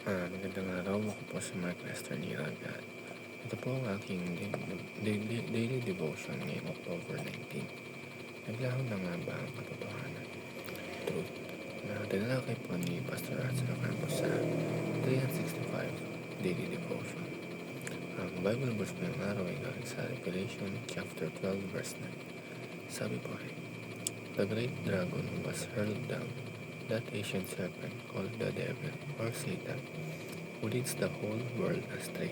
Magandang araw. Ako po si Mark Lester Niraga. Ito po ang aking daily devotion ngayong October 19. Naglaho na nga ba ang katotohanan? Truth. Na tinalakay po ni Pastor Arthur Ramos sa 365 Daily Devotion. Ang Bible verse po ng araw ay galing sa Revelation chapter 12 verse 9. Sabi po ay, "The great dragon was hurled down, that ancient serpent called the devil or Satan, who leads the whole world astray.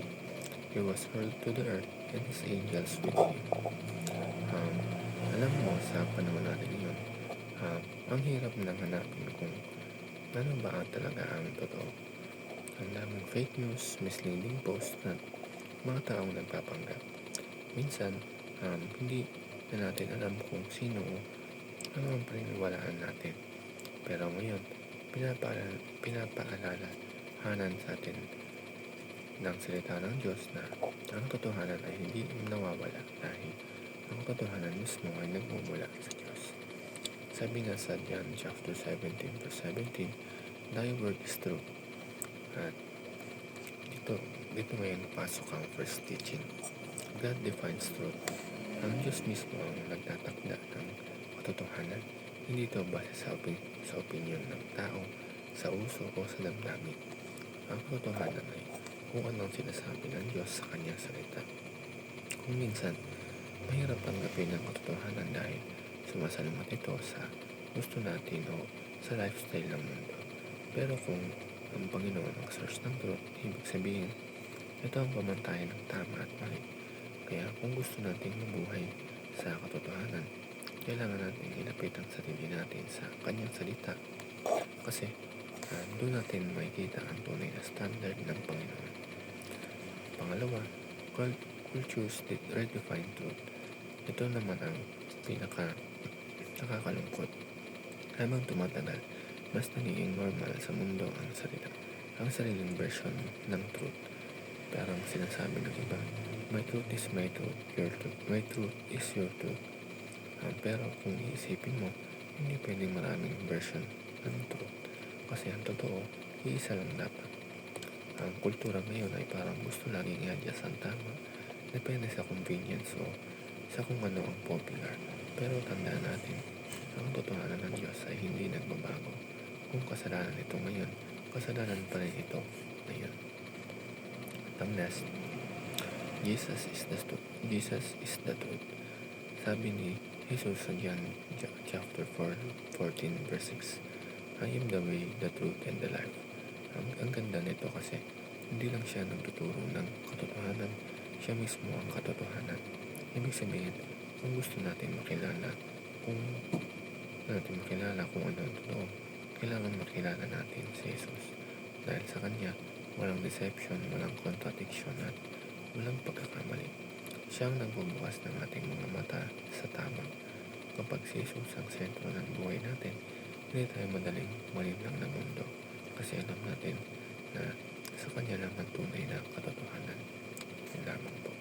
He was hurled to the earth and his angels with him." Um, Alam mo, sa panahon natin ngayon, ang hirap nang hanapin kung ano ba talaga ang totoo. Ang daming fake news, misleading posts na mga taong nagpapanggap. Minsan, hindi na natin alam kung sino o ano ang paniniwalaan natin. Pero ngayon, pinapaalalahanan sa atin ng salita ng Diyos na ang katotohanan ay hindi nawawala dahil ang katotohanan mismo ay nagmumula sa Diyos. Sabi nga sa John chapter 17 verse 17, "Thy word is true." At dito ngayon pasok ang first teaching. God defines truth. Ang Diyos mismo ang nagtatakda ng katotohanan. Hindi ito base sa opinion ng tao, sa uso o sa damdamin. Ang katotohanan ay kung anong sinasabi ng Diyos sa kanyang salita. Kung minsan, mahirap tanggapin ang katotohanan dahil sumasalamat ito sa gusto natin o sa lifestyle ng mundo. Pero kung ang Panginoon ang source ng truth, ibig sabihin, ito ang pamantayan ng tama at mali. Kaya kung gusto nating mabuhay sa katotohanan, kailangan natin ilapit ang sarili natin sa kanyang salita. Kasi doon natin makikita ang tunay na standard ng Panginoon. Pangalawa, cultures that redefine truth. Ito naman ang pinaka nakakalungkot. Habang tumatagal, mas nagiging normal sa mundo ang sariling version ng truth. Parang sinasabi ng iba, my truth is my truth, my truth is your truth. Pero kung iisipin mo, hindi pwedeng maraming version ng truth. Kasi ang totoo, iisa lang dapat. Ang kultura ngayon ay parang gusto laging i-adjust ang tama. Depende sa convenience o sa kung ano ang popular. Pero tandaan natin, ang totohanan ng Diyos ay hindi nagbabago. Kung kasalanan ito ngayon, kasalanan pa rin ito ngayon. Ang last, Jesus is the truth. Sabi ni Jesus sa John chapter 14 verse 6, "I am the way, the truth, and the life." Ang ganda nito kasi hindi lang siya nagtuturo ng katotohanan, siya mismo ang katotohanan. Ibig sabihin, kung gusto natin makilala kung ano ang totoo, kailangan makilala natin si Jesus. Dahil sa Kanya, walang deception, walang contradiction at walang pagkakamali. Siya ang nagbubukas ng ating mga mata sa tama. Kapag si Jesus ang sentro ng buhay natin, hindi tayo madaling malinlang ng mundo. Kasi alam natin na sa Kanya lang ang tunay na katotohanan. Yun lamang po.